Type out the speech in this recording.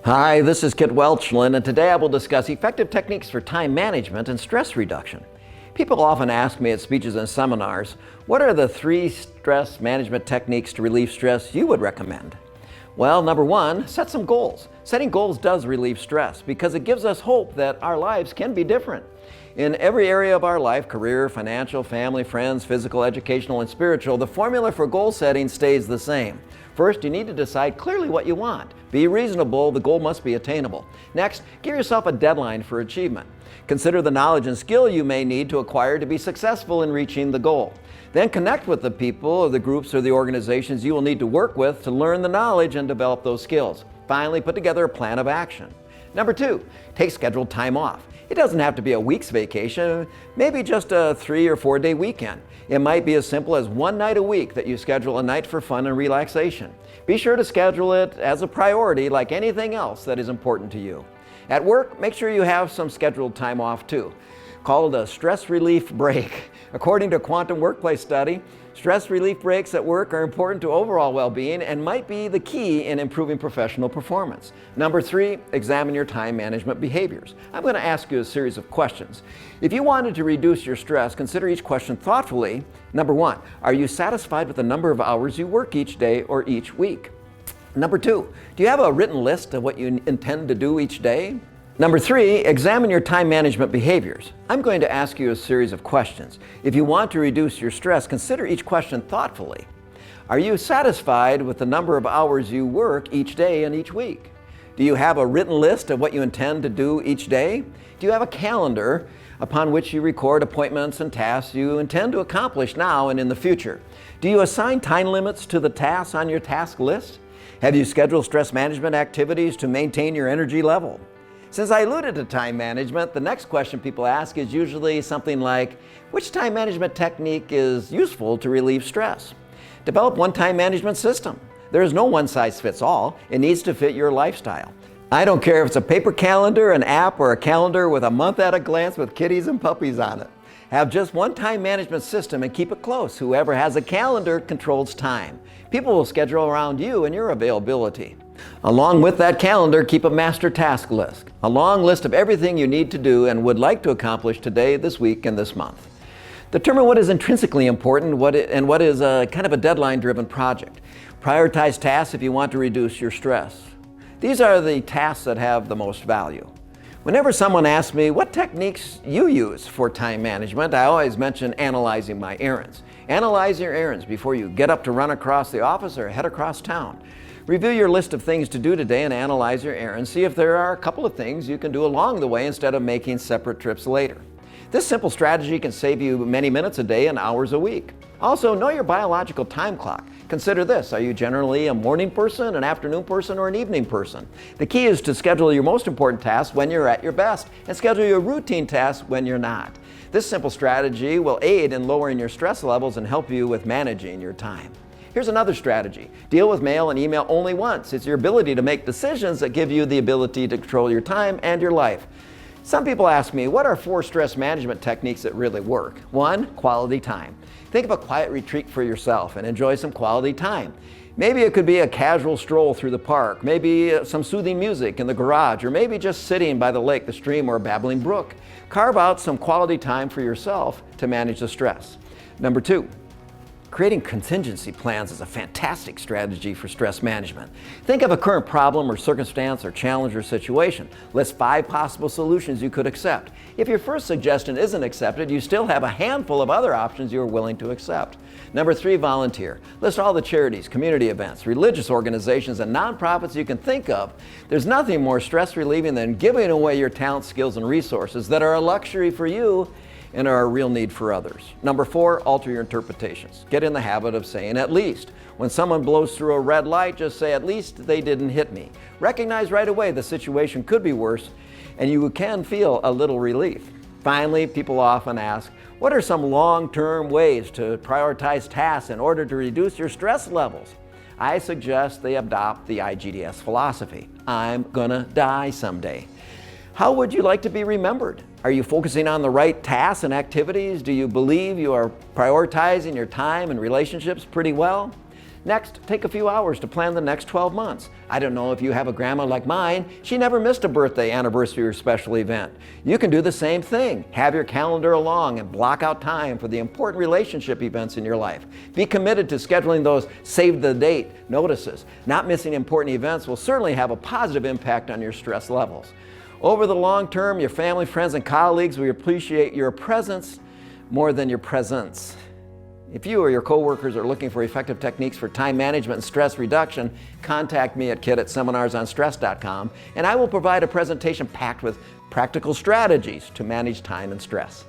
Hi, this is Kit Welchlin, and today I will discuss effective techniques for time management and stress reduction. People often ask me at speeches and seminars, what are the 3 stress management techniques to relieve stress you would recommend? Well, number 1, set some goals. Setting goals does relieve stress because it gives us hope that our lives can be different. In every area of our life, career, financial, family, friends, physical, educational, and spiritual, the formula for goal setting stays the same. First, you need to decide clearly what you want. Be reasonable, the goal must be attainable. Next, give yourself a deadline for achievement. Consider the knowledge and skill you may need to acquire to be successful in reaching the goal. Then connect with the people or the groups or the organizations you will need to work with to learn the knowledge and develop those skills. Finally, put together a plan of action. Number 2, take scheduled time off. It doesn't have to be a week's vacation, maybe just a 3 or 4 day weekend. It might be as simple as 1 night a week that you schedule a night for fun and relaxation. Be sure to schedule it as a priority like anything else that is important to you. At work, make sure you have some scheduled time off too, called a stress relief break. According to a quantum workplace study, stress relief breaks at work are important to overall well-being and might be the key in improving professional performance. Number 3, examine your time management behaviors. I'm going to ask you a series of questions. If you wanted to reduce your stress, consider each question thoughtfully. Number 1, are you satisfied with the number of hours you work each day or each week? Number 2, do you have a written list of what you intend to do each day? Number 3, examine your time management behaviors. I'm going to ask you a series of questions. If you want to reduce your stress, consider each question thoughtfully. Are you satisfied with the number of hours you work each day and each week? Do you have a written list of what you intend to do each day? Do you have a calendar upon which you record appointments and tasks you intend to accomplish now and in the future? Do you assign time limits to the tasks on your task list? Have you scheduled stress management activities to maintain your energy level? Since I alluded to time management, the next question people ask is usually something like, which time management technique is useful to relieve stress? Develop one time management system. There is no one size fits all. It needs to fit your lifestyle. I don't care if it's a paper calendar, an app, or a calendar with a month at a glance with kitties and puppies on it. Have just one time management system and keep it close. Whoever has a calendar controls time. People will schedule around you and your availability. Along with that calendar, keep a master task list, a long list of everything you need to do and would like to accomplish today, this week, and this month. Determine what is intrinsically important and what is a kind of a deadline-driven project. Prioritize tasks if you want to reduce your stress. These are the tasks that have the most value. Whenever someone asks me what techniques you use for time management, I always mention analyzing my errands. Analyze your errands before you get up to run across the office or head across town. Review your list of things to do today and analyze your errands. See if there are a couple of things you can do along the way instead of making separate trips later. This simple strategy can save you many minutes a day and hours a week. Also, know your biological time clock. Consider this: are you generally a morning person, an afternoon person, or an evening person? The key is to schedule your most important tasks when you're at your best and schedule your routine tasks when you're not. This simple strategy will aid in lowering your stress levels and help you with managing your time. Here's another strategy. Deal with mail and email only once. It's your ability to make decisions that give you the ability to control your time and your life. Some people ask me, what are 4 stress management techniques that really work? 1, quality time. Think of a quiet retreat for yourself and enjoy some quality time. Maybe it could be a casual stroll through the park, maybe some soothing music in the garage, or maybe just sitting by the lake, the stream, or a babbling brook. Carve out some quality time for yourself to manage the stress. Number 2, creating contingency plans is a fantastic strategy for stress management. Think of a current problem or circumstance or challenge or situation. List 5 possible solutions you could accept. If your first suggestion isn't accepted, you still have a handful of other options you are willing to accept. Number 3, volunteer. List all the charities, community events, religious organizations, and nonprofits you can think of. There's nothing more stress relieving than giving away your talents, skills, and resources that are a luxury for you and are a real need for others. Number 4, alter your interpretations. Get in the habit of saying at least. When someone blows through a red light, just say at least they didn't hit me. Recognize right away the situation could be worse and you can feel a little relief. Finally, people often ask, what are some long-term ways to prioritize tasks in order to reduce your stress levels? I suggest they adopt the IGDS philosophy. I'm gonna die someday. How would you like to be remembered? Are you focusing on the right tasks and activities? Do you believe you are prioritizing your time and relationships pretty well? Next, take a few hours to plan the next 12 months. I don't know if you have a grandma like mine. She never missed a birthday, anniversary, or special event. You can do the same thing. Have your calendar along and block out time for the important relationship events in your life. Be committed to scheduling those save the date notices. Not missing important events will certainly have a positive impact on your stress levels. Over the long term, your family, friends, and colleagues will appreciate your presence more than your presence. If you or your coworkers are looking for effective techniques for time management and stress reduction, contact me at kit@seminarsonstress.com, and I will provide a presentation packed with practical strategies to manage time and stress.